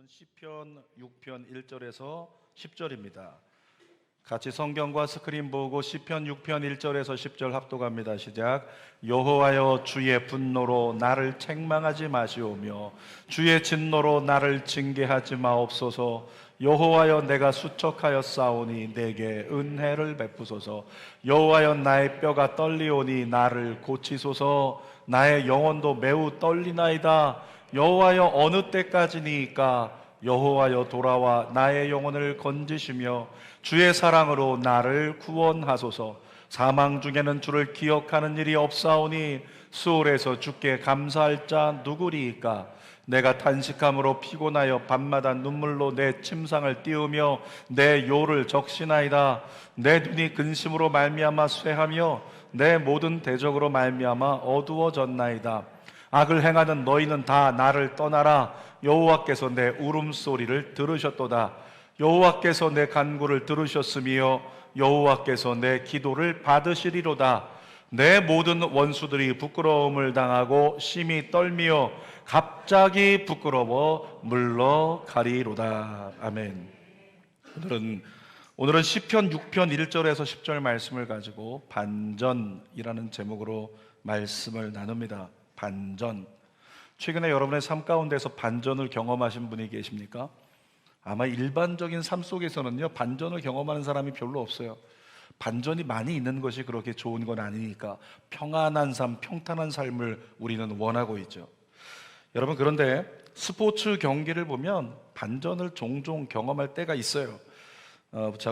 말씀은 시편 6편 1절에서 10절입니다. 같이 성경과 스크린 보고 시편 6편 1절에서 10절 합독합니다. 시작. 여호와여, 주의 분노로 나를 책망하지 마시오며 주의 진노로 나를 징계하지 마옵소서. 여호와여, 내가 수척하여 싸우니 내게 은혜를 베푸소서. 여호와여, 나의 뼈가 떨리오니 나를 고치소서. 나의 영혼도 매우 떨리나이다. 여호와여, 어느 때까지니까? 여호와여, 돌아와 나의 영혼을 건지시며 주의 사랑으로 나를 구원하소서. 사망 중에는 주를 기억하는 일이 없사오니 수월에서 주께 감사할 자 누구리이까? 내가 탄식함으로 피곤하여 밤마다 눈물로 내 침상을 띄우며 내 요를 적시나이다. 내 눈이 근심으로 말미암아 쇠하며 내 모든 대적으로 말미암아 어두워졌나이다. 악을 행하는 너희는 다 나를 떠나라. 여호와께서 내 울음소리를 들으셨도다. 여호와께서 내 간구를 들으셨으며 여호와께서 내 기도를 받으시리로다. 내 모든 원수들이 부끄러움을 당하고 심히 떨미어 갑자기 부끄러워 물러가리로다. 아멘. 오늘은 시편 6편 1절에서 10절 말씀을 가지고 반전이라는 제목으로 말씀을 나눕니다. 반전. 최근에 여러분의 삶 가운데서 반전을 경험하신 분이 계십니까? 아마 일반적인 삶 속에서는요, 반전을 경험하는 사람이 별로 없어요. 반전이 많이 있는 것이 그렇게 좋은 건 아니니까 평안한 삶, 평탄한 삶을 우리는 원하고 있죠. 여러분, 그런데 스포츠 경기를 보면 반전을 종종 경험할 때가 있어요.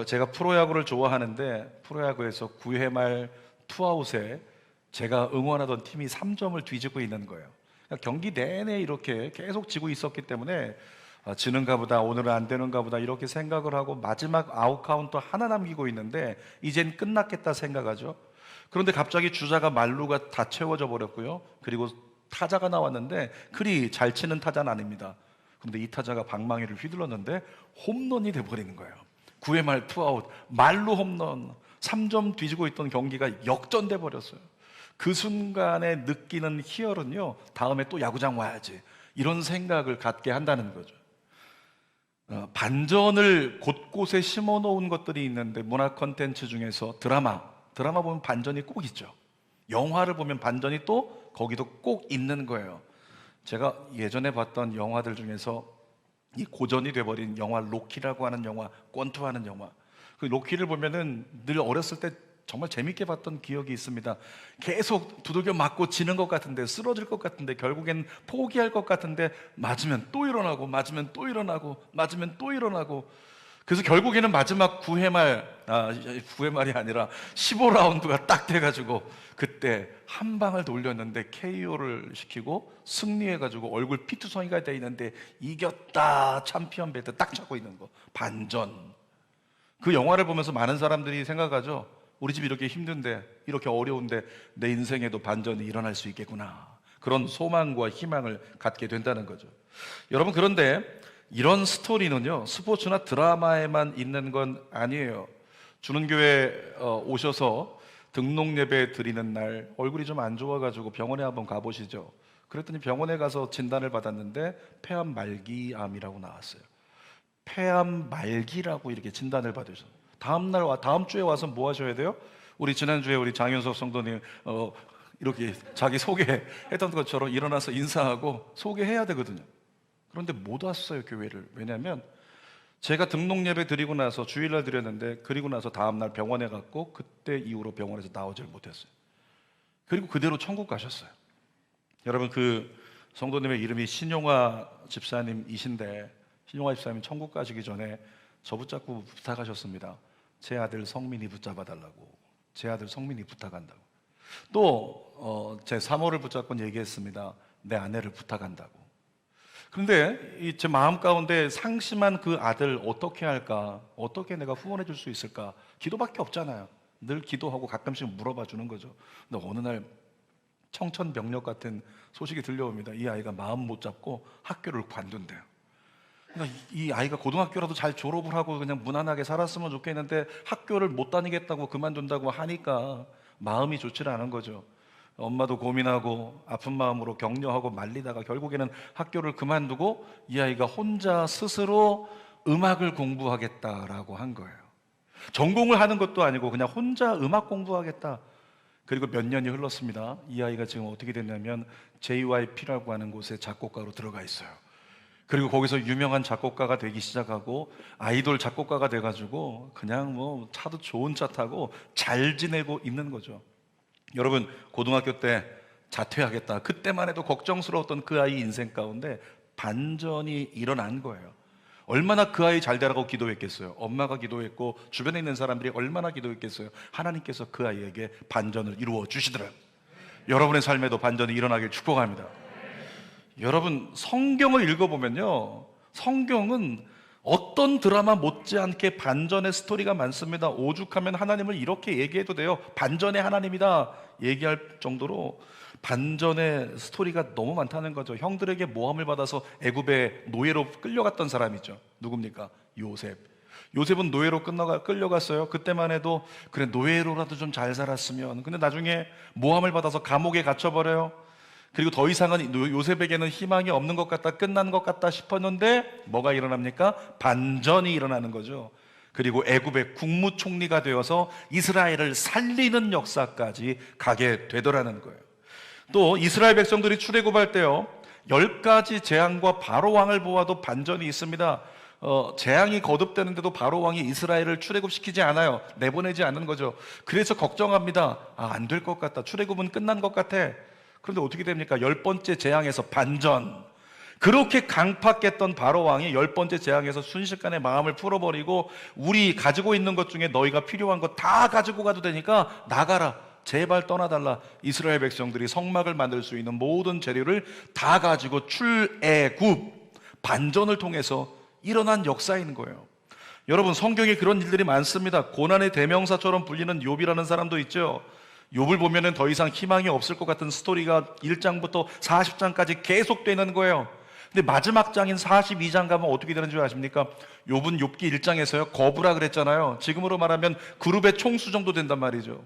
제가 프로야구를 좋아하는데 프로야구에서 9회 말 투아웃에 제가 응원하던 팀이 3점을 뒤지고 있는 거예요. 그러니까 경기 내내 이렇게 계속 지고 있었기 때문에 지는가 보다, 오늘은 안 되는가 보다 이렇게 생각을 하고 마지막 아웃 카운트 하나 남기고 있는데 이젠 끝났겠다 생각하죠. 그런데 갑자기 주자가 만루가 다 채워져 버렸고요. 그리고 타자가 나왔는데 그리 잘 치는 타자는 아닙니다. 그런데 이 타자가 방망이를 휘둘렀는데 홈런이 돼버리는 거예요. 9회 말 투아웃, 만루 홈런, 3점 뒤지고 있던 경기가 역전돼 버렸어요. 그 순간에 느끼는 희열은요, 다음에 또 야구장 와야지 이런 생각을 갖게 한다는 거죠. 반전을 곳곳에 심어 놓은 것들이 있는데 문화 콘텐츠 중에서 드라마 보면 반전이 꼭 있죠. 영화를 보면 반전이 또 거기도 꼭 있는 거예요. 제가 예전에 봤던 영화들 중에서 이 고전이 돼버린 영화 로키라고 하는 영화, 권투하는 영화, 그 로키를 보면은 늘 어렸을 때 정말 재밌게 봤던 기억이 있습니다. 계속 두들겨 맞고 지는 것 같은데, 쓰러질 것 같은데, 결국엔 포기할 것 같은데 맞으면 또 일어나고, 맞으면 또 일어나고, 맞으면 또 일어나고. 그래서 결국에는 마지막 9회 말이 아니라 15라운드가 딱 돼가지고 그때 한 방을 돌렸는데 KO를 시키고 승리해가지고 얼굴 피투성이가 돼 있는데 이겼다, 챔피언 벨트 딱 잡고 있는 거. 반전. 그 영화를 보면서 많은 사람들이 생각하죠. 우리 집 이렇게 힘든데, 이렇게 어려운데 내 인생에도 반전이 일어날 수 있겠구나. 그런 소망과 희망을 갖게 된다는 거죠. 여러분, 그런데 이런 스토리는요, 스포츠나 드라마에만 있는 건 아니에요. 주는교회 오셔서 등록 예배 드리는 날 얼굴이 좀 안 좋아가지고 병원에 한번 가보시죠. 그랬더니 병원에 가서 진단을 받았는데 폐암 말기암이라고 나왔어요. 폐암 말기라고 이렇게 진단을 받으셨어요. 다음 주에 와서 뭐 하셔야 돼요? 우리 지난주에 우리 장윤석 성도님 이렇게 자기 소개했던 것처럼 일어나서 인사하고 소개해야 되거든요. 그런데 못 왔어요, 교회를. 왜냐하면 제가 등록 예배 드리고 나서 주일날 드렸는데, 그리고 나서 다음날 병원에 갔고 그때 이후로 병원에서 나오질 못했어요. 그리고 그대로 천국 가셨어요. 여러분, 그 성도님의 이름이 신용화 집사님이신데, 신용화 집사님이 천국 가시기 전에 저 붙잡고 부탁하셨습니다. 제 아들 성민이 붙잡아달라고. 제 아들 성민이 부탁한다고. 또 제 사모를 붙잡고 얘기했습니다. 내 아내를 부탁한다고. 그런데 제 마음 가운데 상심한 그 아들 어떻게 할까? 어떻게 내가 후원해 줄 수 있을까? 기도밖에 없잖아요. 늘 기도하고 가끔씩 물어봐 주는 거죠. 근데 어느 날 청천벽력 같은 소식이 들려옵니다. 이 아이가 마음 못 잡고 학교를 관둔대요. 그러니까 이 아이가 고등학교라도 잘 졸업을 하고 그냥 무난하게 살았으면 좋겠는데 학교를 못 다니겠다고 그만둔다고 하니까 마음이 좋지 않은 거죠. 엄마도 고민하고 아픈 마음으로 격려하고 말리다가 결국에는 학교를 그만두고 이 아이가 혼자 스스로 음악을 공부하겠다라고 한 거예요. 전공을 하는 것도 아니고 그냥 혼자 음악 공부하겠다. 그리고 몇 년이 흘렀습니다. 이 아이가 지금 어떻게 됐냐면 JYP라고 하는 곳에 작곡가로 들어가 있어요. 그리고 거기서 유명한 작곡가가 되기 시작하고 아이돌 작곡가가 돼가지고 그냥 뭐 차도 좋은 차 타고 잘 지내고 있는 거죠. 여러분, 고등학교 때 자퇴하겠다, 그때만 해도 걱정스러웠던 그 아이 인생 가운데 반전이 일어난 거예요. 얼마나 그 아이 잘 되라고 기도했겠어요. 엄마가 기도했고 주변에 있는 사람들이 얼마나 기도했겠어요. 하나님께서 그 아이에게 반전을 이루어 주시더라고요. 여러분의 삶에도 반전이 일어나길 축복합니다. 여러분, 성경을 읽어보면요, 성경은 어떤 드라마 못지않게 반전의 스토리가 많습니다. 오죽하면 하나님을 이렇게 얘기해도 돼요. 반전의 하나님이다 얘기할 정도로 반전의 스토리가 너무 많다는 거죠. 형들에게 모함을 받아서 애굽의 노예로 끌려갔던 사람이죠. 누굽니까? 요셉. 요셉은 노예로 끌려갔어요. 그때만 해도 그래, 노예로라도 좀 잘 살았으면. 근데 나중에 모함을 받아서 감옥에 갇혀버려요. 그리고 더 이상은 요셉에게는 희망이 없는 것 같다, 끝난 것 같다 싶었는데 뭐가 일어납니까? 반전이 일어나는 거죠. 그리고 애굽의 국무총리가 되어서 이스라엘을 살리는 역사까지 가게 되더라는 거예요. 또 이스라엘 백성들이 출애굽할 때요, 10가지 재앙과 바로 왕을 보아도 반전이 있습니다. 재앙이 거듭되는데도 바로 왕이 이스라엘을 출애굽시키지 않아요. 내보내지 않는 거죠. 그래서 걱정합니다. 안 될 것 같다, 출애굽은 끝난 것 같아. 그런데 어떻게 됩니까? 10번째 재앙에서 반전. 그렇게 강팍했던 바로 왕이 10번째 재앙에서 순식간에 마음을 풀어버리고 우리 가지고 있는 것 중에 너희가 필요한 거 다 가지고 가도 되니까 나가라, 제발 떠나달라. 이스라엘 백성들이 성막을 만들 수 있는 모든 재료를 다 가지고 출애굽, 반전을 통해서 일어난 역사인 거예요. 여러분, 성경에 그런 일들이 많습니다. 고난의 대명사처럼 불리는 욥이라는 사람도 있죠. 욥을 보면은 더 이상 희망이 없을 것 같은 스토리가 1장부터 40장까지 계속되는 거예요. 근데 마지막 장인 42장 가면 어떻게 되는 줄 아십니까? 욥은 욥기 1장에서요 거부라 그랬잖아요. 지금으로 말하면 그룹의 총수 정도 된단 말이죠.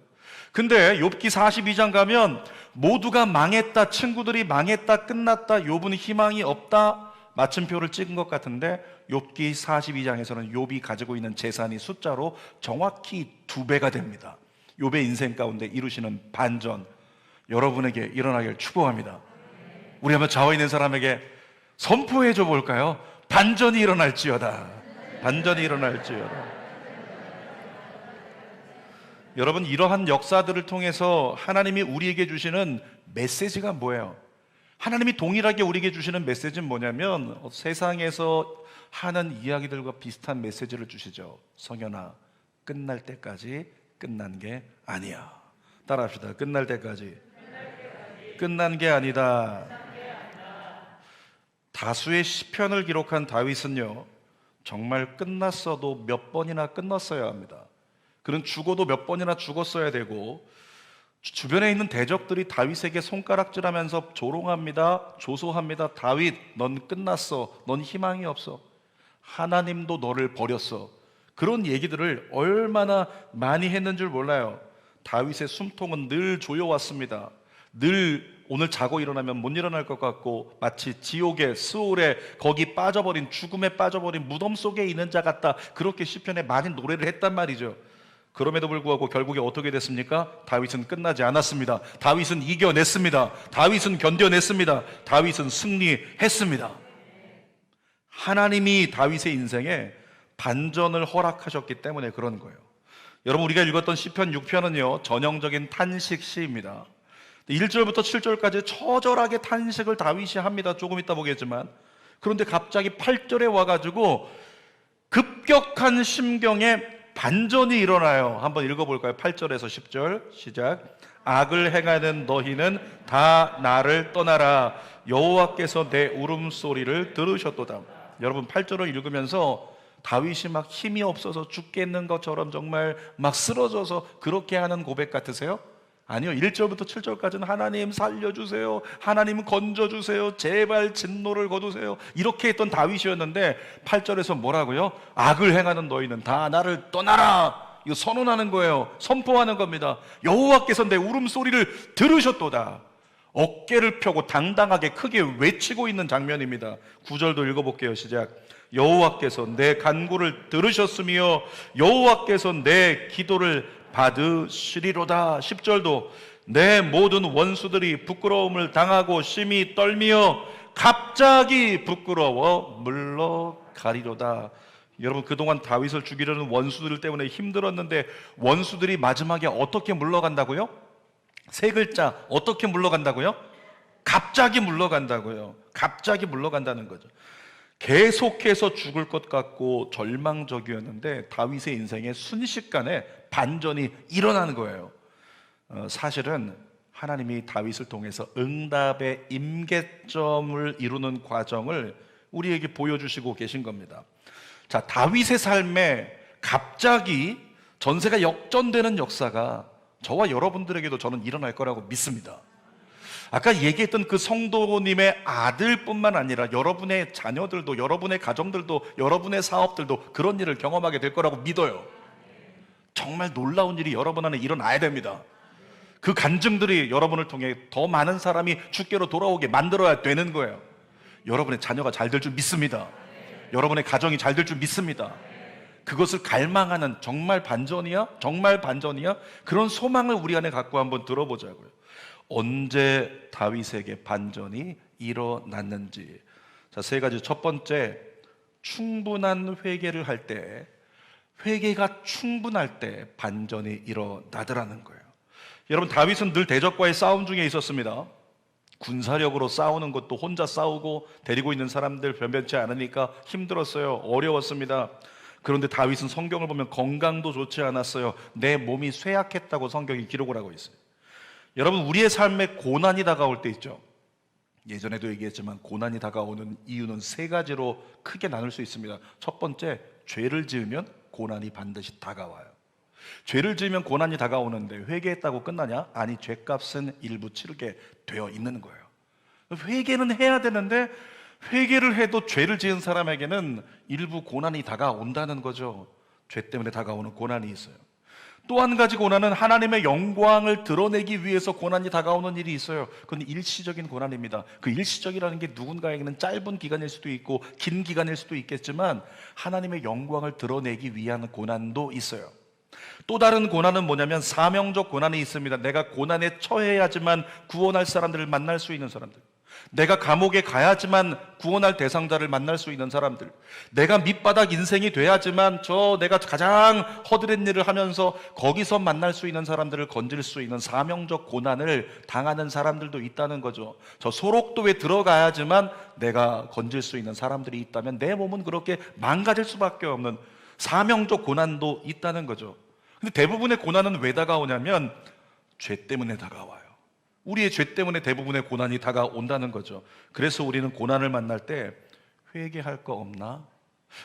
근데 욥기 42장 가면 모두가 망했다, 친구들이 망했다, 끝났다, 욥은 희망이 없다, 마침표를 찍은 것 같은데 욥기 42장에서는 욥이 가지고 있는 재산이 숫자로 정확히 2배가 됩니다. 욥의 인생 가운데 이루시는 반전, 여러분에게 일어나길 축복합니다. 우리 한번 좌우에 있는 사람에게 선포해 줘 볼까요? 반전이 일어날지어다. 반전이 일어날지어다. 여러분, 이러한 역사들을 통해서 하나님이 우리에게 주시는 메시지가 뭐예요? 하나님이 동일하게 우리에게 주시는 메시지는 뭐냐면 세상에서 하는 이야기들과 비슷한 메시지를 주시죠. 성현아, 끝날 때까지 끝난 게 아니야. 따라합시다. 끝날 때까지 끝난 게 아니다. 다수의 시편을 기록한 다윗은요, 정말 끝났어도 몇 번이나 끝났어야 합니다. 그는 죽어도 몇 번이나 죽었어야 되고, 주변에 있는 대적들이 다윗에게 손가락질하면서 조롱합니다. 조소합니다. 다윗, 넌 끝났어. 넌 희망이 없어. 하나님도 너를 버렸어. 그런 얘기들을 얼마나 많이 했는 줄 몰라요. 다윗의 숨통은 늘 조여왔습니다. 늘 오늘 자고 일어나면 못 일어날 것 같고 마치 지옥의 스올에 거기 빠져버린, 죽음에 빠져버린 무덤 속에 있는 자 같다. 그렇게 시편에 많이 노래를 했단 말이죠. 그럼에도 불구하고 결국에 어떻게 됐습니까? 다윗은 끝나지 않았습니다. 다윗은 이겨냈습니다. 다윗은 견뎌냈습니다. 다윗은 승리했습니다. 하나님이 다윗의 인생에 반전을 허락하셨기 때문에 그런 거예요. 여러분, 우리가 읽었던 시편 6편은요 전형적인 탄식 시입니다. 1절부터 7절까지 처절하게 탄식을 다윗이 합니다. 조금 이따 보겠지만, 그런데 갑자기 8절에 와가지고 급격한 심경에 반전이 일어나요. 한번 읽어볼까요? 8절에서 10절 시작. 악을 행하는 너희는 다 나를 떠나라. 여호와께서 내 울음소리를 들으셨도다. 여러분, 8절을 읽으면서 다윗이 막 힘이 없어서 죽겠는 것처럼 정말 막 쓰러져서 그렇게 하는 고백 같으세요? 아니요. 1절부터 7절까지는 하나님 살려주세요, 하나님 건져주세요, 제발 진노를 거두세요, 이렇게 했던 다윗이었는데 8절에서 뭐라고요? 악을 행하는 너희는 다 나를 떠나라. 이거 선언하는 거예요. 선포하는 겁니다. 여호와께서 내 울음소리를 들으셨도다. 어깨를 펴고 당당하게 크게 외치고 있는 장면입니다. 9절도 읽어볼게요. 시작. 여호와께서 내 간구를 들으셨으며 여호와께서 내 기도를 받으시리로다. 10절도 내 모든 원수들이 부끄러움을 당하고 심히 떨며 갑자기 부끄러워 물러가리로다. 여러분, 그동안 다윗을 죽이려는 원수들 때문에 힘들었는데 원수들이 마지막에 어떻게 물러간다고요? 세 글자, 어떻게 물러간다고요? 갑자기 물러간다고요. 갑자기 물러간다는 거죠. 계속해서 죽을 것 같고 절망적이었는데 다윗의 인생에 순식간에 반전이 일어나는 거예요. 사실은 하나님이 다윗을 통해서 응답의 임계점을 이루는 과정을 우리에게 보여주시고 계신 겁니다. 자, 다윗의 삶에 갑자기 전세가 역전되는 역사가 저와 여러분들에게도 저는 일어날 거라고 믿습니다. 아까 얘기했던 그 성도님의 아들뿐만 아니라 여러분의 자녀들도, 여러분의 가정들도, 여러분의 사업들도 그런 일을 경험하게 될 거라고 믿어요. 정말 놀라운 일이 여러분 안에 일어나야 됩니다. 그 간증들이 여러분을 통해 더 많은 사람이 주께로 돌아오게 만들어야 되는 거예요. 여러분의 자녀가 잘 될 줄 믿습니다. 여러분의 가정이 잘 될 줄 믿습니다. 그것을 갈망하는 정말 반전이야? 정말 반전이야? 그런 소망을 우리 안에 갖고 한번 들어보자고요. 언제 다윗에게 반전이 일어났는지. 자, 세 가지. 첫 번째, 충분한 회개를 할 때, 회개가 충분할 때 반전이 일어나더라는 거예요. 여러분, 다윗은 늘 대적과의 싸움 중에 있었습니다. 군사력으로 싸우는 것도 혼자 싸우고 데리고 있는 사람들 변변치 않으니까 힘들었어요. 어려웠습니다. 그런데 다윗은 성경을 보면 건강도 좋지 않았어요. 내 몸이 쇠약했다고 성경이 기록을 하고 있어요. 여러분, 우리의 삶에 고난이 다가올 때 있죠. 예전에도 얘기했지만 고난이 다가오는 이유는 세 가지로 크게 나눌 수 있습니다. 첫 번째, 죄를 지으면 고난이 반드시 다가와요. 죄를 지으면 고난이 다가오는데 회개했다고 끝나냐? 아니, 죄값은 일부 치르게 되어 있는 거예요. 회개는 해야 되는데 회개를 해도 죄를 지은 사람에게는 일부 고난이 다가온다는 거죠. 죄 때문에 다가오는 고난이 있어요. 또 한 가지 고난은 하나님의 영광을 드러내기 위해서 고난이 다가오는 일이 있어요. 그건 일시적인 고난입니다. 그 일시적이라는 게 누군가에게는 짧은 기간일 수도 있고 긴 기간일 수도 있겠지만 하나님의 영광을 드러내기 위한 고난도 있어요. 또 다른 고난은 뭐냐면 사명적 고난이 있습니다. 내가 고난에 처해야지만 구원할 사람들을 만날 수 있는 사람들, 내가 감옥에 가야지만 구원할 대상자를 만날 수 있는 사람들, 내가 밑바닥 인생이 돼야지만 내가 가장 허드렛 일을 하면서 거기서 만날 수 있는 사람들을 건질 수 있는 사명적 고난을 당하는 사람들도 있다는 거죠. 저 소록도에 들어가야지만 내가 건질 수 있는 사람들이 있다면 내 몸은 그렇게 망가질 수밖에 없는 사명적 고난도 있다는 거죠. 근데 대부분의 고난은 왜 다가오냐면 죄 때문에 다가와요. 우리의 죄 때문에 대부분의 고난이 다가온다는 거죠. 그래서 우리는 고난을 만날 때 회개할 거 없나?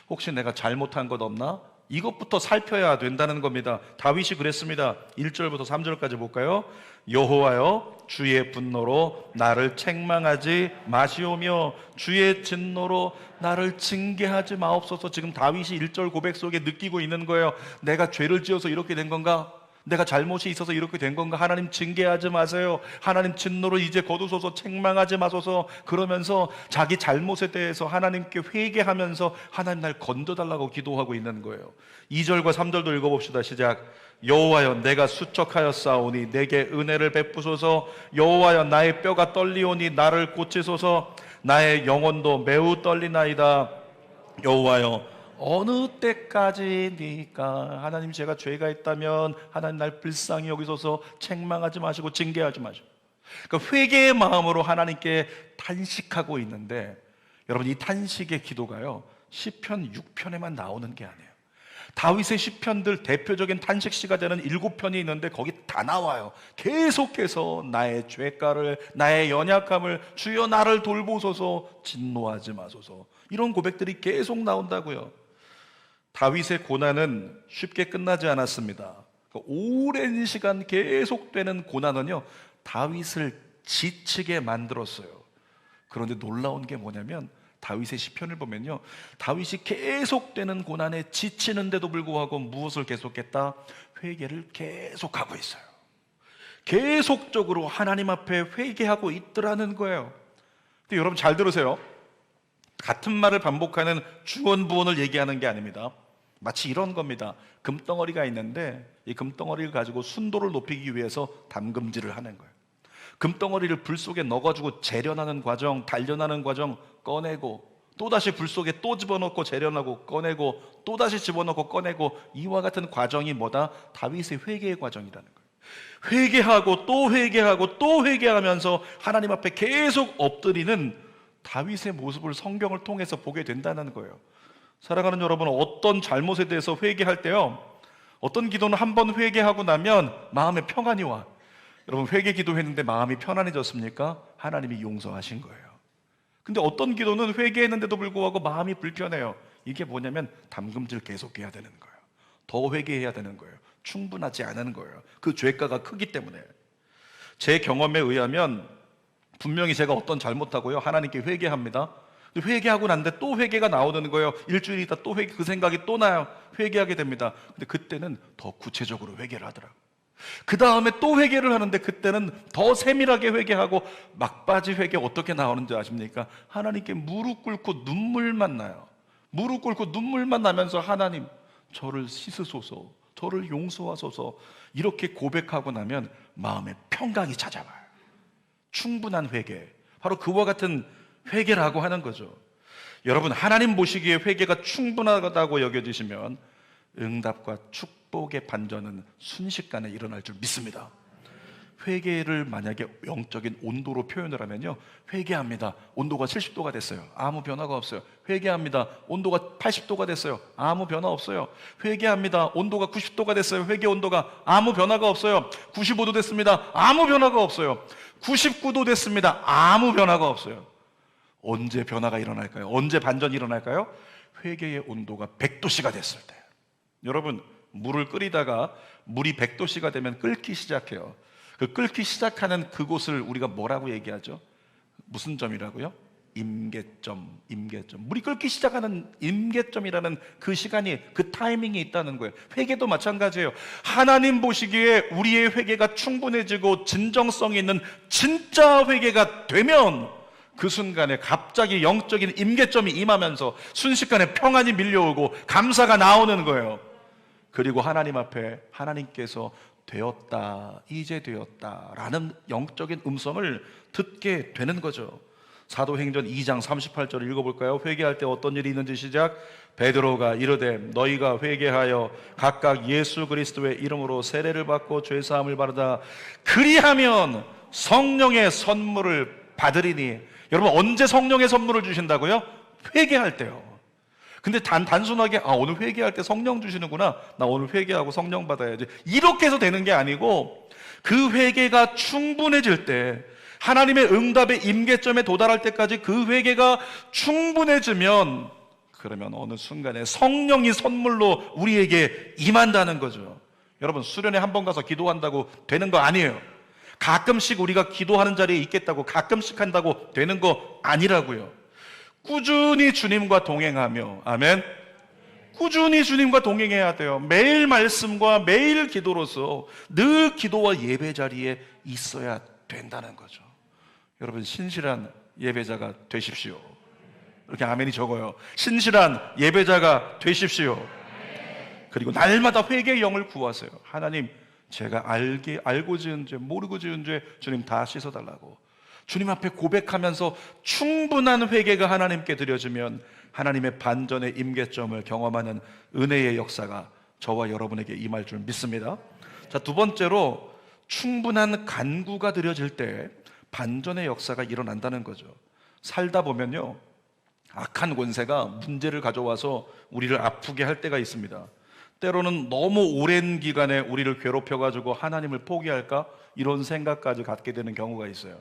혹시 내가 잘못한 것 없나? 이것부터 살펴야 된다는 겁니다. 다윗이 그랬습니다. 1절부터 3절까지 볼까요? 여호와여, 주의 분노로 나를 책망하지 마시오며 주의 진노로 나를 징계하지 마옵소서. 지금 다윗이 1절 고백 속에 느끼고 있는 거예요. 내가 죄를 지어서 이렇게 된 건가? 내가 잘못이 있어서 이렇게 된 건가? 하나님 징계하지 마세요. 하나님 진노로 이제 거두소서, 책망하지 마소서. 그러면서 자기 잘못에 대해서 하나님께 회개하면서 하나님 날 건져달라고 기도하고 있는 거예요. 2절과 3절도 읽어봅시다. 시작. 여호와여, 내가 수척하였사오니 내게 은혜를 베푸소서. 여호와여, 나의 뼈가 떨리오니 나를 고치소서. 나의 영혼도 매우 떨리나이다. 여호와여, 어느 때까지니까? 하나님, 제가 죄가 있다면 하나님 날 불쌍히 여기소서. 책망하지 마시고 징계하지 마시고. 그러니까 회개의 마음으로 하나님께 탄식하고 있는데, 여러분, 이 탄식의 기도가요 시편 6편에만 나오는 게 아니에요. 다윗의 시편들 대표적인 탄식시가 되는 7편이 있는데 거기 다 나와요. 계속해서 나의 죄가를, 나의 연약함을, 주여 나를 돌보소서, 진노하지 마소서, 이런 고백들이 계속 나온다고요. 다윗의 고난은 쉽게 끝나지 않았습니다. 오랜 시간 계속되는 고난은요 다윗을 지치게 만들었어요. 그런데 놀라운 게 뭐냐면 다윗의 시편을 보면요, 다윗이 계속되는 고난에 지치는데도 불구하고 무엇을 계속했다? 회개를 계속하고 있어요. 계속적으로 하나님 앞에 회개하고 있더라는 거예요. 근데 여러분 잘 들으세요. 같은 말을 반복하는 주언부언을 얘기하는 게 아닙니다. 마치 이런 겁니다. 금덩어리가 있는데 이 금덩어리를 가지고 순도를 높이기 위해서 담금질을 하는 거예요. 금덩어리를 불 속에 넣어가지고 재련하는 과정, 단련하는 과정, 꺼내고 또다시 불 속에 또 집어넣고 재련하고 꺼내고 또다시 집어넣고 꺼내고, 이와 같은 과정이 뭐다? 다윗의 회개의 과정이라는 거예요. 회개하고 또 회개하고 또 회개하면서 하나님 앞에 계속 엎드리는 다윗의 모습을 성경을 통해서 보게 된다는 거예요. 사랑하는 여러분, 어떤 잘못에 대해서 회개할 때요, 어떤 기도는 한 번 회개하고 나면 마음에 평안이 와. 여러분, 회개 기도했는데 마음이 편안해졌습니까? 하나님이 용서하신 거예요. 근데 어떤 기도는 회개했는데도 불구하고 마음이 불편해요. 이게 뭐냐면 담금질 계속해야 되는 거예요. 더 회개해야 되는 거예요. 충분하지 않은 거예요. 그 죄가가 크기 때문에. 제 경험에 의하면 분명히 제가 어떤 잘못하고요, 하나님께 회개합니다. 근데 회개하고 난데 또 회개가 나오는 거예요. 일주일 있다 또 그 생각이 또 나요. 회개하게 됩니다. 근데 그때는 더 구체적으로 회개를 하더라고요. 그 다음에 또 회개를 하는데 그때는 더 세밀하게 회개하고, 막바지 회개 어떻게 나오는지 아십니까? 하나님께 무릎 꿇고 눈물만 나요. 무릎 꿇고 눈물만 나면서 하나님, 저를 씻으소서, 저를 용서하소서, 이렇게 고백하고 나면 마음에 평강이 찾아와요. 충분한 회개, 바로 그와 같은 회개라고 하는 거죠. 여러분, 하나님 보시기에 회개가 충분하다고 여겨지시면 응답과 축복의 반전은 순식간에 일어날 줄 믿습니다. 회개를 만약에 영적인 온도로 표현을 하면요, 회개합니다. 온도가 70도가 됐어요. 아무 변화가 없어요. 회개합니다. 온도가 80도가 됐어요. 아무 변화 없어요. 회개합니다. 온도가 90도가 됐어요. 회개 온도가 아무 변화가 없어요. 95도 됐습니다. 아무 변화가 없어요. 99도 됐습니다. 아무 변화가 없어요. 언제 변화가 일어날까요? 언제 반전이 일어날까요? 회개의 온도가 100도씨가 됐을 때. 여러분, 물을 끓이다가 물이 100도씨가 되면 끓기 시작해요. 그 끓기 시작하는 그곳을 우리가 뭐라고 얘기하죠? 무슨 점이라고요? 임계점, 임계점. 물이 끓기 시작하는 임계점이라는 그 시간이, 그 타이밍이 있다는 거예요. 회개도 마찬가지예요. 하나님 보시기에 우리의 회개가 충분해지고 진정성이 있는 진짜 회개가 되면 그 순간에 갑자기 영적인 임계점이 임하면서 순식간에 평안이 밀려오고 감사가 나오는 거예요. 그리고 하나님 앞에 하나님께서 되었다, 이제 되었다 라는 영적인 음성을 듣게 되는 거죠. 사도행전 2장 38절을 읽어볼까요? 회개할 때 어떤 일이 있는지 시작. 베드로가 이르되 너희가 회개하여 각각 예수 그리스도의 이름으로 세례를 받고 죄사함을 받으다 그리하면 성령의 선물을 받으리니. 여러분, 언제 성령의 선물을 주신다고요? 회개할 때요. 근데 단순하게 오늘 회개할 때 성령 주시는구나, 나 오늘 회개하고 성령 받아야지, 이렇게 해서 되는 게 아니고, 그 회개가 충분해질 때, 하나님의 응답의 임계점에 도달할 때까지 그 회개가 충분해지면, 그러면 어느 순간에 성령이 선물로 우리에게 임한다는 거죠. 여러분, 수련회 한 번 가서 기도한다고 되는 거 아니에요. 가끔씩 우리가 기도하는 자리에 있겠다고 가끔씩 한다고 되는 거 아니라고요. 꾸준히 주님과 동행하며, 아멘, 꾸준히 주님과 동행해야 돼요. 매일 말씀과 매일 기도로서 늘 기도와 예배 자리에 있어야 된다는 거죠. 여러분, 신실한 예배자가 되십시오. 이렇게 아멘이 적어요. 신실한 예배자가 되십시오. 그리고 날마다 회개의 영을 구하세요. 하나님, 제가 알고 지은 죄, 모르고 지은 죄 주님 다 씻어달라고 주님 앞에 고백하면서 충분한 회개가 하나님께 드려지면 하나님의 반전의 임계점을 경험하는 은혜의 역사가 저와 여러분에게 임할 줄 믿습니다. 자, 두 번째로 충분한 간구가 드려질 때 반전의 역사가 일어난다는 거죠. 살다 보면요, 악한 권세가 문제를 가져와서 우리를 아프게 할 때가 있습니다. 때로는 너무 오랜 기간에 우리를 괴롭혀가지고 하나님을 포기할까? 이런 생각까지 갖게 되는 경우가 있어요.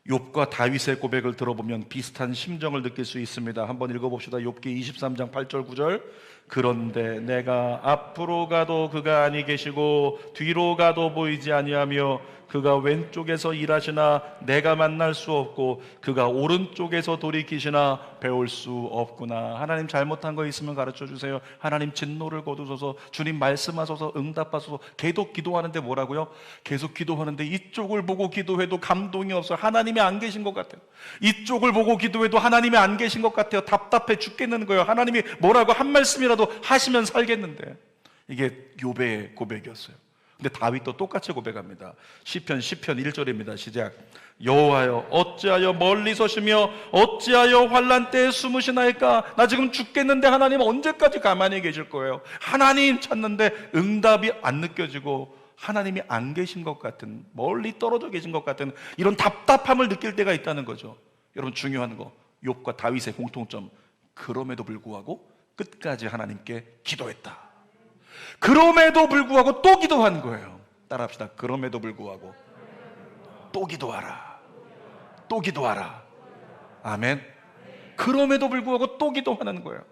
욥과 다윗의 고백을 들어보면 비슷한 심정을 느낄 수 있습니다. 한번 읽어봅시다. 욥기 23장 8절 9절. 그런데 내가 앞으로 가도 그가 아니 계시고 뒤로 가도 보이지 아니하며 그가 왼쪽에서 일하시나 내가 만날 수 없고 그가 오른쪽에서 돌이키시나 배울 수 없구나. 하나님 잘못한 거 있으면 가르쳐 주세요. 하나님 진노를 거두소서. 주님 말씀하소서. 응답하소서. 계속 기도하는데 뭐라고요? 계속 기도하는데 이쪽을 보고 기도해도 감동이 없어요. 하나님이 안 계신 것 같아요. 이쪽을 보고 기도해도 하나님이 안 계신 것 같아요. 답답해 죽겠는 거예요. 하나님이 뭐라고 한 말씀이라도 하시면 살겠는데. 이게 욥의 고백이었어요. 근데 다윗도 똑같이 고백합니다. 시편 1절입니다. 시작. 여호와여 어찌하여 멀리 서시며 어찌하여 환난 때에 숨으시나이까. 나 지금 죽겠는데 하나님 언제까지 가만히 계실 거예요? 하나님 찾는데 응답이 안 느껴지고 하나님이 안 계신 것 같은, 멀리 떨어져 계신 것 같은 이런 답답함을 느낄 때가 있다는 거죠. 여러분 중요한 거, 욥과 다윗의 공통점, 그럼에도 불구하고 끝까지 하나님께 기도했다. 그럼에도 불구하고 또 기도한 거예요. 따라합시다. 그럼에도 불구하고 또 기도하라. 또 기도하라. 아멘. 그럼에도 불구하고 또 기도하는 거예요.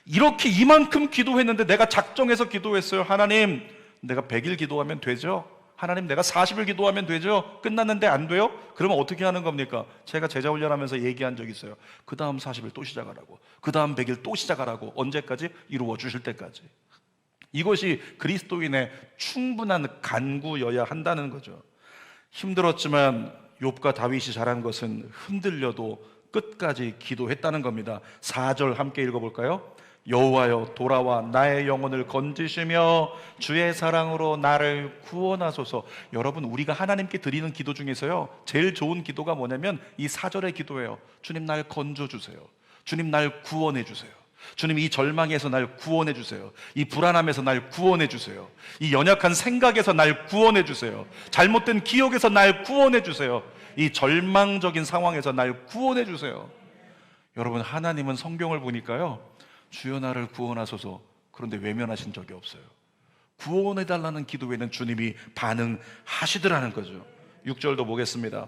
이렇게 이만큼 기도했는데 내가 작정해서 기도했어요. 하나님, 내가 100일 기도하면 되죠? 하나님, 내가 40일 기도하면 되죠? 끝났는데 안 돼요? 그러면 어떻게 하는 겁니까? 제가 제자 훈련하면서 얘기한 적이 있어요. 그 다음 40일 또 시작하라고, 그 다음 100일 또 시작하라고. 언제까지? 이루어 주실 때까지. 이것이 그리스도인의 충분한 간구여야 한다는 거죠. 힘들었지만 욥과 다윗이 잘한 것은 흔들려도 끝까지 기도했다는 겁니다. 4절 함께 읽어볼까요? 여호와여 돌아와 나의 영혼을 건지시며 주의 사랑으로 나를 구원하소서. 여러분, 우리가 하나님께 드리는 기도 중에서요, 제일 좋은 기도가 뭐냐면 이 4절의 기도예요. 주님 날 건져주세요. 주님 날 구원해 주세요. 주님 이 절망에서 날 구원해 주세요. 이 불안함에서 날 구원해 주세요. 이 연약한 생각에서 날 구원해 주세요. 잘못된 기억에서 날 구원해 주세요. 이 절망적인 상황에서 날 구원해 주세요. 여러분, 하나님은 성경을 보니까요, 주여 나를 구원하소서, 그런데 외면하신 적이 없어요. 구원해 달라는 기도에는 주님이 반응하시더라는 거죠. 6절도 보겠습니다.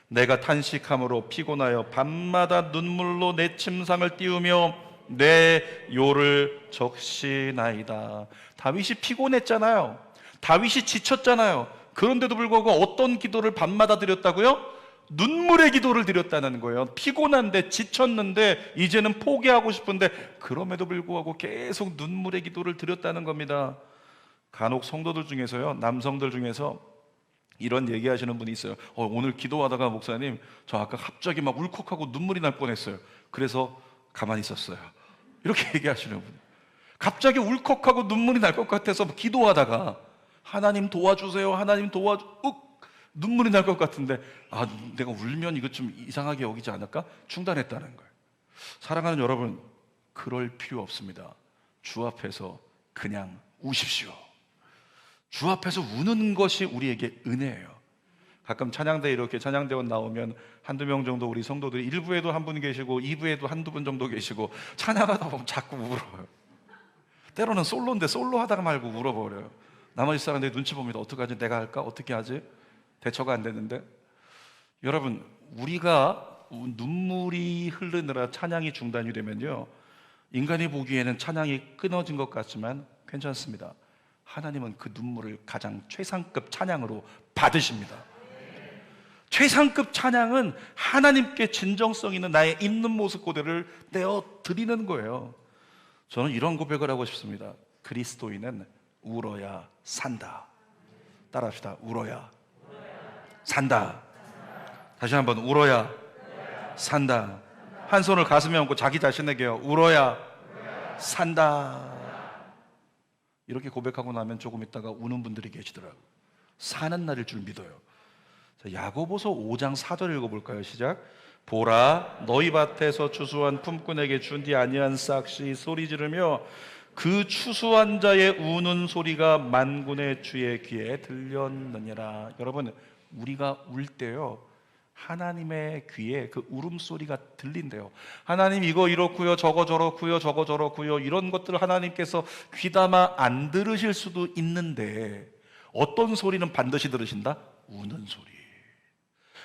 내가 탄식함으로 피곤하여 밤마다 눈물로 내 침상을 띄우며 내 요를 적시나이다. 다윗이 피곤했잖아요. 다윗이 지쳤잖아요. 그런데도 불구하고 어떤 기도를 밤마다 드렸다고요? 눈물의 기도를 드렸다는 거예요. 피곤한데, 지쳤는데, 이제는 포기하고 싶은데, 그럼에도 불구하고 계속 눈물의 기도를 드렸다는 겁니다. 간혹 성도들 중에서요, 남성들 중에서 이런 얘기하시는 분이 있어요. 오늘 기도하다가 목사님, 저 아까 갑자기 막 울컥하고 눈물이 날 뻔했어요. 그래서 가만히 있었어요. 이렇게 얘기하시는 분. 갑자기 울컥하고 눈물이 날 것 같아서 기도하다가 하나님 도와주세요, 하나님 눈물이 날 것 같은데, 내가 울면 이거 좀 이상하게 여기지 않을까? 중단했다는 거예요. 사랑하는 여러분, 그럴 필요 없습니다. 주 앞에서 그냥 우십시오. 주 앞에서 우는 것이 우리에게 은혜예요. 가끔 찬양대 이렇게 찬양대원 나오면 한두 명 정도 우리 성도들이 1부에도 한 분 계시고 2부에도 한두 분 정도 계시고 찬양하다 보면 자꾸 울어요. 때로는 솔로인데 솔로 하다가 말고 울어버려요. 나머지 사람들이 눈치 봅니다. 어떡하지? 내가 할까? 어떻게 하지? 대처가 안 되는데. 여러분, 우리가 눈물이 흐르느라 찬양이 중단이 되면요, 인간이 보기에는 찬양이 끊어진 것 같지만 괜찮습니다. 하나님은 그 눈물을 가장 최상급 찬양으로 받으십니다. 최상급 찬양은 하나님께 진정성 있는 나의 있는 모습 그대를 내어 드리는 거예요. 저는 이런 고백을 하고 싶습니다. 그리스도인은 울어야 산다. 따라합시다. 울어야 산다. 다시 한번, 울어야 산다. 한 손을 가슴에 얹고 자기 자신에게요, 울어야 산다. 이렇게 고백하고 나면 조금 있다가 우는 분들이 계시더라고요. 사는 날일 줄 믿어요. 야고보서 5장 4절 읽어볼까요? 시작. 보라, 너희 밭에서 추수한 품꾼에게 준디 아니한 싹시 소리 지르며 그 추수한 자의 우는 소리가 만군의 주의 귀에 들렸느니라. 여러분, 우리가 울 때요, 하나님의 귀에 그 울음소리가 들린대요. 하나님 이거 이렇고요, 저거 저렇고요, 저거 저렇고요, 이런 것들을 하나님께서 귀담아 안 들으실 수도 있는데 어떤 소리는 반드시 들으신다? 우는 소리.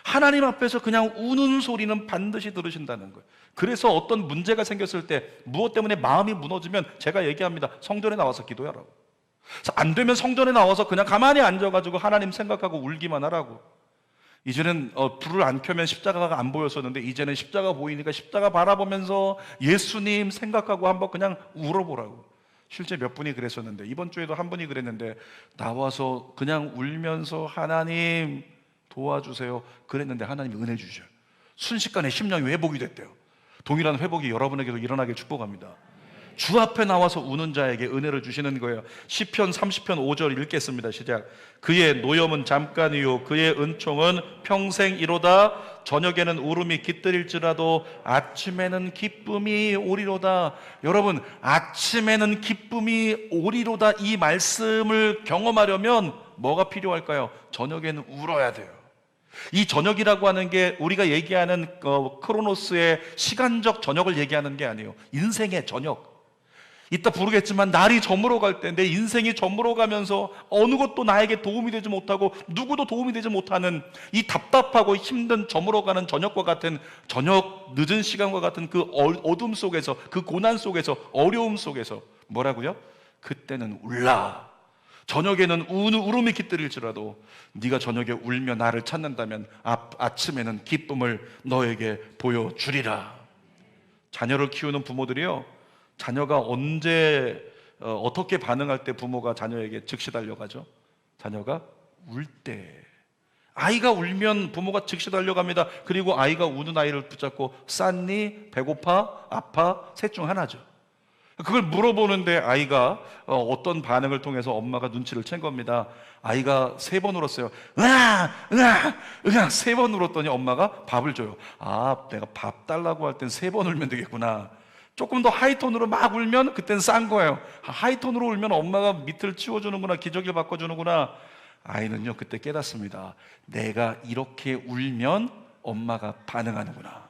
하나님 앞에서 그냥 우는 소리는 반드시 들으신다는 거예요. 그래서 어떤 문제가 생겼을 때 무엇 때문에 마음이 무너지면 제가 얘기합니다. 성전에 나와서 기도하라고. 그래서 안 되면 성전에 나와서 그냥 가만히 앉아가지고 하나님 생각하고 울기만 하라고. 이제는 불을 안 켜면 십자가가 안 보였었는데 이제는 십자가 보이니까 십자가 바라보면서 예수님 생각하고 한번 그냥 울어보라고. 실제 몇 분이 그랬었는데, 이번 주에도 한 분이 그랬는데 나와서 그냥 울면서 하나님 도와주세요 그랬는데 하나님이 은혜 주셔요. 순식간에 심령이 회복이 됐대요. 동일한 회복이 여러분에게도 일어나길 축복합니다. 주 앞에 나와서 우는 자에게 은혜를 주시는 거예요. 시편 30편 5절 읽겠습니다. 시작. 그의 노염은 잠깐이요 그의 은총은 평생이로다. 저녁에는 울음이 깃들일지라도 아침에는 기쁨이 오리로다. 여러분, 아침에는 기쁨이 오리로다, 이 말씀을 경험하려면 뭐가 필요할까요? 저녁에는 울어야 돼요. 이 저녁이라고 하는 게 우리가 얘기하는 크로노스의 시간적 저녁을 얘기하는 게 아니에요. 인생의 저녁. 이따 부르겠지만 날이 저물어 갈 때 내 인생이 저물어 가면서 어느 것도 나에게 도움이 되지 못하고 누구도 도움이 되지 못하는 이 답답하고 힘든 저물어가는 저녁과 같은, 저녁 늦은 시간과 같은 그 어둠 속에서, 그 고난 속에서, 어려움 속에서 뭐라고요? 그때는 울라. 저녁에는 울음이 깃들일지라도 네가 저녁에 울며 나를 찾는다면 아침에는 기쁨을 너에게 보여주리라. 자녀를 키우는 부모들이요, 자녀가 언제 어떻게 반응할 때 부모가 자녀에게 즉시 달려가죠? 자녀가 울 때. 아이가 울면 부모가 즉시 달려갑니다. 그리고 아이가 우는 아이를 붙잡고 쌌니? 배고파? 아파? 셋 중 하나죠. 그걸 물어보는데 아이가 어떤 반응을 통해서 엄마가 눈치를 챈 겁니다. 아이가 3번 울었어요. 으아! 으아! 으아! 3번 울었더니 엄마가 밥을 줘요. 아, 내가 밥 달라고 할 땐 3번 울면 되겠구나. 조금 더 하이톤으로 막 울면 그땐 싼 거예요. 하이톤으로 울면 엄마가 밑을 치워주는구나, 기저귀를 바꿔주는구나. 아이는요, 그때 깨닫습니다. 내가 이렇게 울면 엄마가 반응하는구나.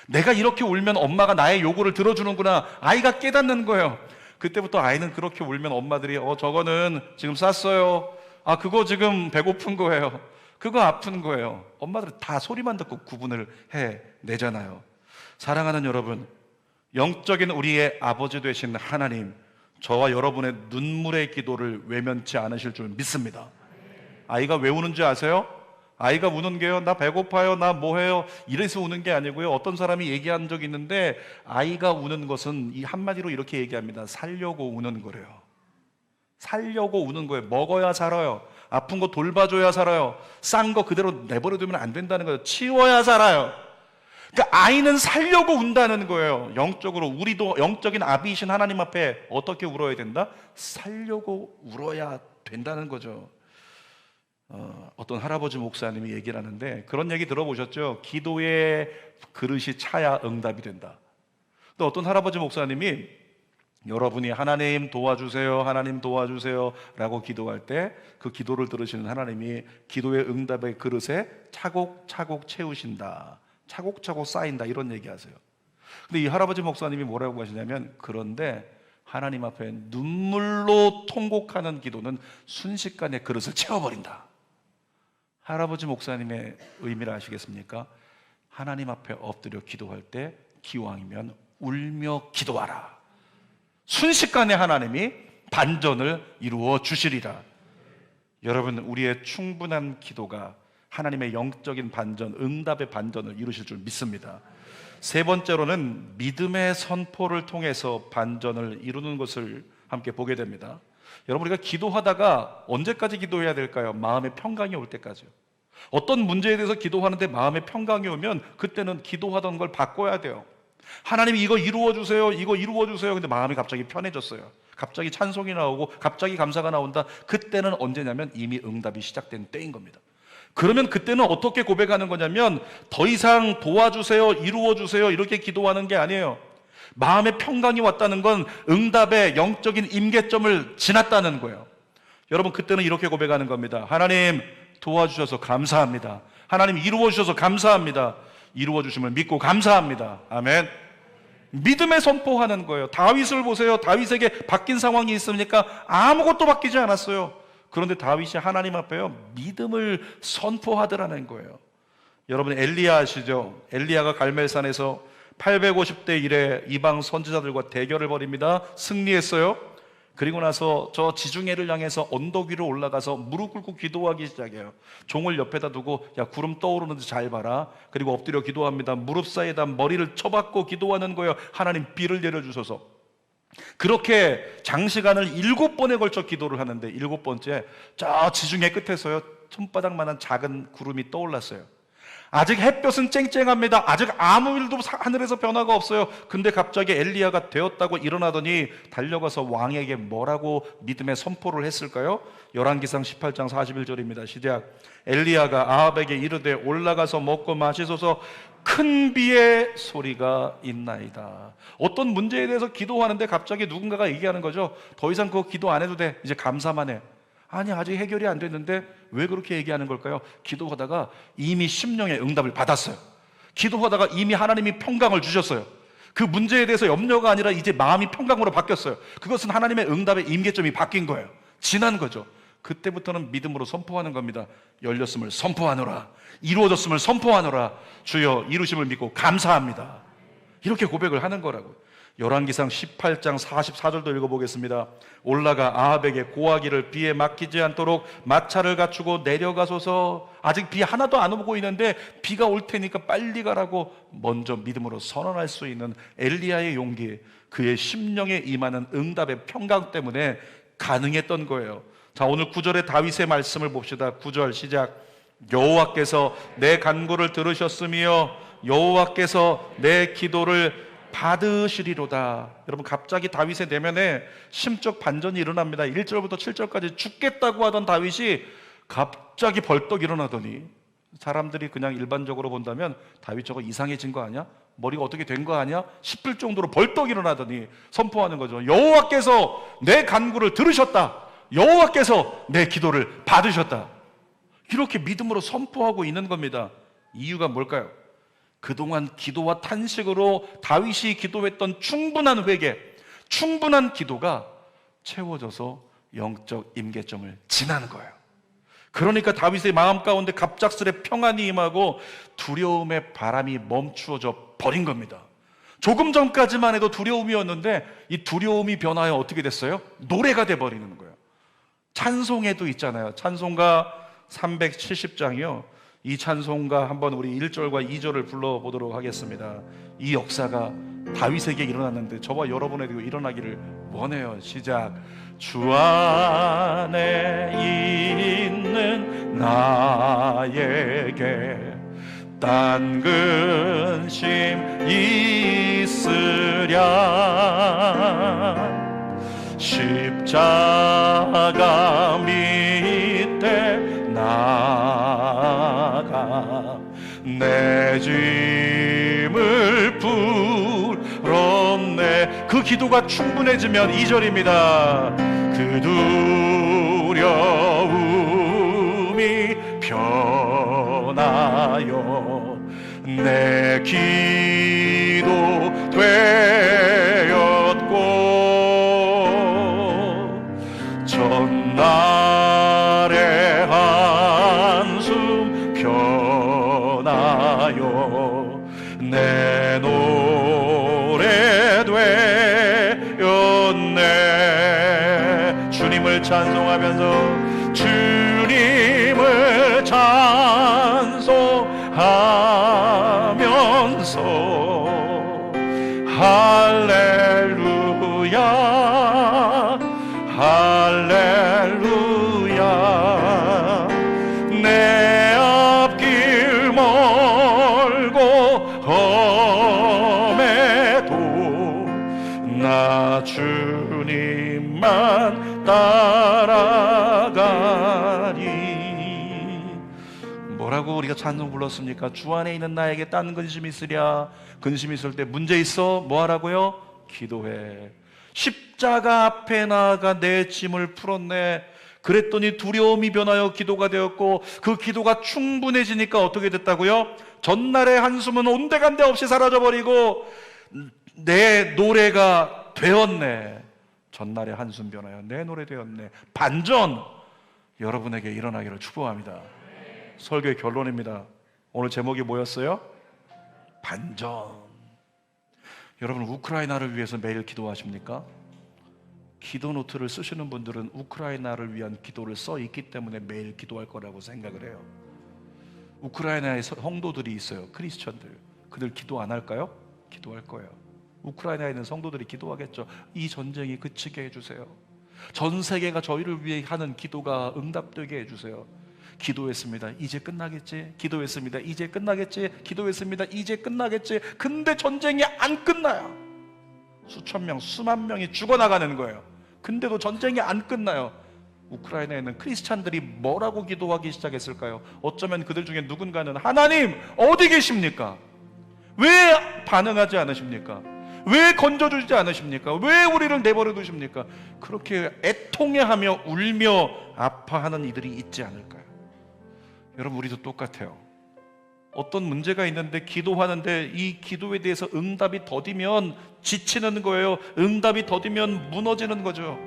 내가 이렇게 울면 엄마가 나의 요구를 들어주는구나. 아이가 깨닫는 거예요. 그때부터 아이는 그렇게 울면 엄마들이 저거는 지금 쌌어요. 아, 그거 지금 배고픈 거예요. 그거 아픈 거예요. 엄마들은 다 소리만 듣고 구분을 해내잖아요. 사랑하는 여러분, 영적인 우리의 아버지 되신 하나님, 저와 여러분의 눈물의 기도를 외면치 않으실 줄 믿습니다. 아이가 왜 우는지 아세요? 아이가 우는 게요, 나 배고파요, 나 뭐해요, 이래서 우는 게 아니고요. 어떤 사람이 얘기한 적이 있는데 아이가 우는 것은 이 한마디로 이렇게 얘기합니다. 살려고 우는 거래요. 살려고 우는 거예요. 먹어야 살아요. 아픈 거 돌봐줘야 살아요. 싼 거 그대로 내버려두면 안 된다는 거예요. 치워야 살아요. 그러니까 아이는 살려고 운다는 거예요. 영적으로 우리도 영적인 아비이신 하나님 앞에 어떻게 울어야 된다? 살려고 울어야 된다는 거죠. 어떤 할아버지 목사님이 얘기를 하는데 그런 얘기 들어보셨죠? 기도의 그릇이 차야 응답이 된다. 또 어떤 할아버지 목사님이 여러분이 하나님 도와주세요, 하나님 도와주세요 라고 기도할 때 그 기도를 들으시는 하나님이 기도의 응답의 그릇에 차곡차곡 채우신다, 차곡차곡 쌓인다, 이런 얘기하세요. 근데 이 할아버지 목사님이 뭐라고 하시냐면, 그런데 하나님 앞에 눈물로 통곡하는 기도는 순식간에 그릇을 채워버린다. 할아버지 목사님의 의미를 아시겠습니까? 하나님 앞에 엎드려 기도할 때 기왕이면 울며 기도하라. 순식간에 하나님이 반전을 이루어 주시리라. 여러분, 우리의 충분한 기도가 하나님의 영적인 반전, 응답의 반전을 이루실 줄 믿습니다. 세 번째로는 믿음의 선포를 통해서 반전을 이루는 것을 함께 보게 됩니다. 여러분, 우리가 기도하다가 언제까지 기도해야 될까요? 마음의 평강이 올 때까지요. 어떤 문제에 대해서 기도하는데 마음의 평강이 오면 그때는 기도하던 걸 바꿔야 돼요. 하나님이 이거 이루어주세요, 이거 이루어주세요. 근데 마음이 갑자기 편해졌어요. 갑자기 찬송이 나오고 갑자기 감사가 나온다. 그때는 언제냐면 이미 응답이 시작된 때인 겁니다. 그러면 그때는 어떻게 고백하는 거냐면 더 이상 도와주세요, 이루어주세요 이렇게 기도하는 게 아니에요. 마음의 평강이 왔다는 건 응답의 영적인 임계점을 지났다는 거예요. 여러분, 그때는 이렇게 고백하는 겁니다. 하나님 도와주셔서 감사합니다. 하나님 이루어주셔서 감사합니다. 이루어주심을 믿고 감사합니다. 아멘. 믿음에 선포하는 거예요. 다윗을 보세요. 다윗에게 바뀐 상황이 있습니까? 아무것도 바뀌지 않았어요. 그런데 다윗이 하나님 앞에요, 믿음을 선포하더라는 거예요. 여러분, 엘리야 아시죠? 엘리야가 갈멜산에서 850대 1의 이방 선지자들과 대결을 벌입니다. 승리했어요. 그리고 나서 저 지중해를 향해서 언덕 위로 올라가서 무릎 꿇고 기도하기 시작해요. 종을 옆에다 두고 야 구름 떠오르는데 잘 봐라. 그리고 엎드려 기도합니다. 무릎 사이에다 머리를 쳐박고 기도하는 거예요. 하나님 비를 내려주셔서. 그렇게 장시간을 7번에 걸쳐 기도를 하는데 7번째 저 지중해 끝에서요 손바닥만한 작은 구름이 떠올랐어요. 아직 햇볕은 쨍쨍합니다. 아직 아무 일도 하늘에서 변화가 없어요. 근데 갑자기 엘리야가 되었다고 일어나더니 달려가서 왕에게 뭐라고 믿음의 선포를 했을까요? 열왕기상 18장 41절입니다. 시작. 엘리야가 아합에게 이르되 올라가서 먹고 마시소서, 큰 비의 소리가 있나이다. 어떤 문제에 대해서 기도하는데 갑자기 누군가가 얘기하는 거죠. 더 이상 그거 기도 안 해도 돼. 이제 감사만 해. 아니 아직 해결이 안 됐는데 왜 그렇게 얘기하는 걸까요? 기도하다가 이미 심령의 응답을 받았어요. 기도하다가 이미 하나님이 평강을 주셨어요. 그 문제에 대해서 염려가 아니라 이제 마음이 평강으로 바뀌었어요. 그것은 하나님의 응답의 임계점이 바뀐 거예요. 지난 거죠. 그때부터는 믿음으로 선포하는 겁니다. 열렸음을 선포하노라, 이루어졌음을 선포하노라, 주여 이루심을 믿고 감사합니다. 이렇게 고백을 하는 거라고요. 열왕기상 18장 44절도 읽어보겠습니다. 올라가 아합에게 고하기를 비에 막히지 않도록 마차를 갖추고 내려가소서. 아직 비 하나도 안 오고 있는데 비가 올 테니까 빨리 가라고 먼저 믿음으로 선언할 수 있는 엘리야의 용기, 그의 심령에 임하는 응답의 평강 때문에 가능했던 거예요. 자, 오늘 9절의 다윗의 말씀을 봅시다. 9절 시작. 여호와께서 내 간구를 들으셨으며 여호와께서 내 기도를 받으시리로다. 여러분, 갑자기 다윗의 내면에 심적 반전이 일어납니다. 1절부터 7절까지 죽겠다고 하던 다윗이 갑자기 벌떡 일어나더니, 사람들이 그냥 일반적으로 본다면 다윗 저거 이상해진 거 아니야? 머리가 어떻게 된 거 아니야? 싶을 정도로 벌떡 일어나더니 선포하는 거죠. 여호와께서 내 간구를 들으셨다. 여호와께서 내 기도를 받으셨다. 이렇게 믿음으로 선포하고 있는 겁니다. 이유가 뭘까요? 그동안 기도와 탄식으로 다윗이 기도했던 충분한 회개, 충분한 기도가 채워져서 영적 임계점을 지나는 거예요. 그러니까 다윗의 마음 가운데 갑작스레 평안이 임하고 두려움의 바람이 멈추어져 버린 겁니다. 조금 전까지만 해도 두려움이었는데 이 두려움이 변하여 어떻게 됐어요? 노래가 돼버리는 거예요. 찬송에도 있잖아요. 찬송가 370장이요. 이 찬송가 한번 우리 1절과 2절을 불러보도록 하겠습니다. 이 역사가 다윗에게 일어났는데 저와 여러분에게도 일어나기를 원해요. 시작. 주 안에 있는 나에게 딴 근심 있으랴 십자가 밑에 나가 내 짐을 풀었네. 그 기도가 충분해지면 2절입니다. 그 두려움이 변하여 내 기도 되었고 전날의 한숨 변하여 내 노래 되었네. 주님을 찬송하면서 주님을 찬송하면서 할렐루야 할렐루야 내 앞길 멀고 험해도 나 주님만 따라가리. 뭐라고 우리가 찬송 불렀습니까? 주 안에 있는 나에게 딴 근심이 있으랴. 근심이 있을 때 문제 있어? 뭐 하라고요? 기도해. 십자가 앞에 나아가 내 짐을 풀었네. 그랬더니 두려움이 변하여 기도가 되었고 그 기도가 충분해지니까 어떻게 됐다고요? 전날의 한숨은 온데간데 없이 사라져버리고 내 노래가 되었네. 전날의 한숨 변하여 내 노래 되었네. 반전 여러분에게 일어나기를 축복합니다. 설교의 결론입니다. 오늘 제목이 뭐였어요? 반전. 여러분 우크라이나를 위해서 매일 기도하십니까? 기도 노트를 쓰시는 분들은 우크라이나를 위한 기도를 써 있기 때문에 매일 기도할 거라고 생각을 해요. 우크라이나에 성도들이 있어요. 크리스천들. 그들 기도 안 할까요? 기도할 거예요. 우크라이나에 있는 성도들이 기도하겠죠. 이 전쟁이 그치게 해주세요. 전 세계가 저희를 위해 하는 기도가 응답되게 해주세요. 기도했습니다. 이제 끝나겠지? 기도했습니다. 이제 끝나겠지? 기도했습니다. 이제 끝나겠지? 근데 전쟁이 안 끝나요. 수천 명, 수만 명이 죽어나가는 거예요. 근데도 전쟁이 안 끝나요. 우크라이나에 있는 크리스찬들이 뭐라고 기도하기 시작했을까요? 어쩌면 그들 중에 누군가는 하나님 어디 계십니까? 왜 반응하지 않으십니까? 왜 건져주지 않으십니까? 왜 우리를 내버려 두십니까? 그렇게 애통해하며 울며 아파하는 이들이 있지 않을까요? 여러분, 우리도 똑같아요. 어떤 문제가 있는데 기도하는데 이 기도에 대해서 응답이 더디면 지치는 거예요. 응답이 더디면 무너지는 거죠.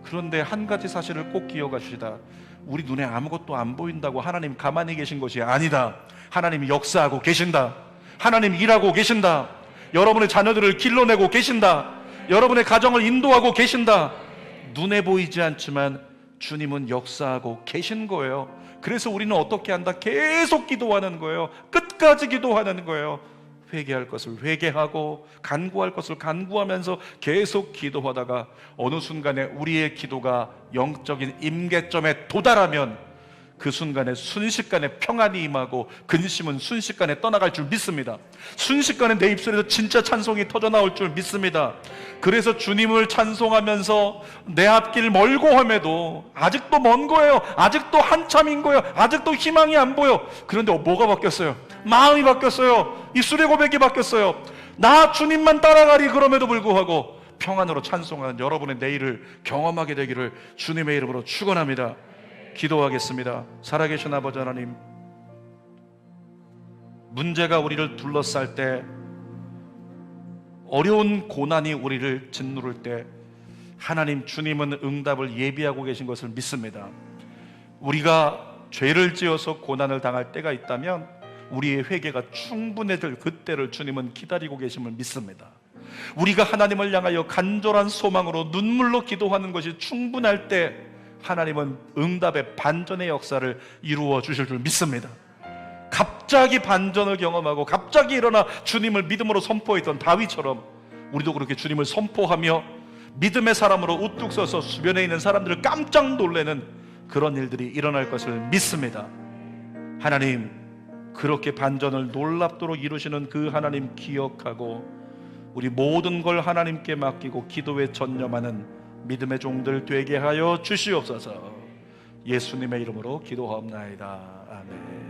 그런데 한 가지 사실을 꼭 기억하시다. 우리 눈에 아무것도 안 보인다고 하나님 가만히 계신 것이 아니다. 하나님이 역사하고 계신다. 하나님 일하고 계신다. 여러분의 자녀들을 길러내고 계신다. 여러분의 가정을 인도하고 계신다. 눈에 보이지 않지만 주님은 역사하고 계신 거예요. 그래서 우리는 어떻게 한다? 계속 기도하는 거예요. 끝까지 기도하는 거예요. 회개할 것을 회개하고 간구할 것을 간구하면서 계속 기도하다가 어느 순간에 우리의 기도가 영적인 임계점에 도달하면 그 순간에 순식간에 평안이 임하고 근심은 순식간에 떠나갈 줄 믿습니다. 순식간에 내 입술에서 진짜 찬송이 터져나올 줄 믿습니다. 그래서 주님을 찬송하면서 내 앞길 멀고 함에도 아직도 먼 거예요. 아직도 한참인 거예요. 아직도 희망이 안 보여. 그런데 뭐가 바뀌었어요? 마음이 바뀌었어요. 입술의 고백이 바뀌었어요. 나 주님만 따라가리. 그럼에도 불구하고 평안으로 찬송하는 여러분의 내일을 경험하게 되기를 주님의 이름으로 축원합니다. 기도하겠습니다. 살아계신 아버지 하나님, 문제가 우리를 둘러쌀 때, 어려운 고난이 우리를 짓누를 때 하나님 주님은 응답을 예비하고 계신 것을 믿습니다. 우리가 죄를 지어서 고난을 당할 때가 있다면 우리의 회개가 충분해질 그때를 주님은 기다리고 계심을 믿습니다. 우리가 하나님을 향하여 간절한 소망으로 눈물로 기도하는 것이 충분할 때 하나님은 응답의 반전의 역사를 이루어 주실 줄 믿습니다. 갑자기 반전을 경험하고 갑자기 일어나 주님을 믿음으로 선포했던 다윗처럼 우리도 그렇게 주님을 선포하며 믿음의 사람으로 우뚝 서서 주변에 있는 사람들을 깜짝 놀라는 그런 일들이 일어날 것을 믿습니다. 하나님, 그렇게 반전을 놀랍도록 이루시는 그 하나님 기억하고 우리 모든 걸 하나님께 맡기고 기도에 전념하는 믿음의 종들 되게 하여 주시옵소서. 예수님의 이름으로 기도하옵나이다. 아멘.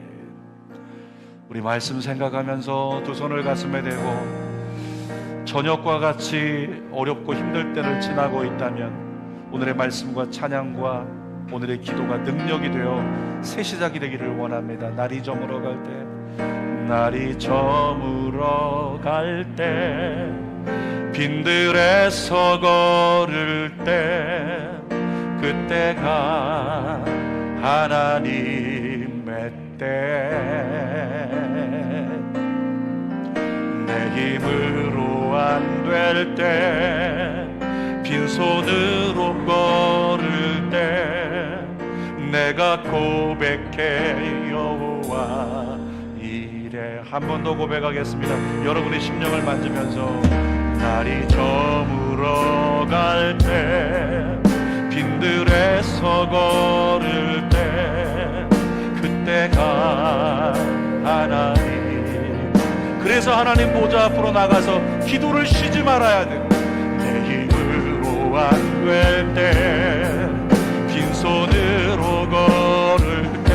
우리 말씀 생각하면서 두 손을 가슴에 대고 저녁과 같이 어렵고 힘들 때를 지나고 있다면 오늘의 말씀과 찬양과 오늘의 기도가 능력이 되어 새 시작이 되기를 원합니다. 날이 저물어 갈 때, 날이 저물어 갈 때, 빈들에서 걸을 때, 그때가 하나님의 때, 내 힘으로 안 될 때, 빈손으로 걸을 때, 내가 고백해 여호와 이래. 한 번 더 고백하겠습니다. 여러분의 심령을 만지면서 날이 저물어 갈 때, 빈들에서 걸을 때, 그때가 하나님. 그래서 하나님 보좌 앞으로 나가서 기도를 쉬지 말아야 돼. 내 힘으로 안 될 때, 빈손으로 걸을 때,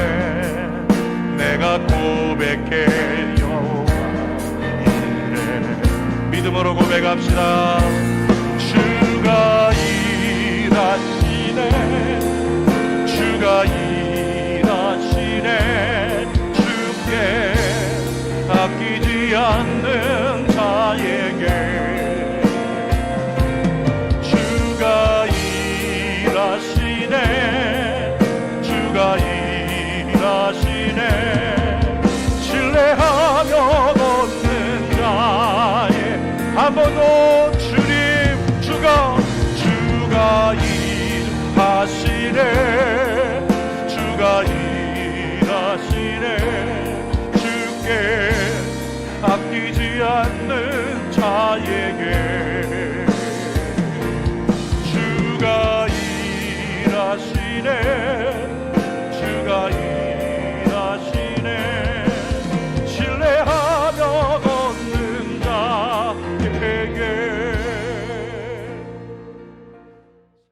내가 고백해 여호와 이래. 믿음으로 고백합시다. 주가 일하시네, 주가 일하시네, 주께 아끼지 않는 자에게 주가 일하시네, 주가 일하시네, 신뢰하며 걷는 자에 한 번 더 주님 나에게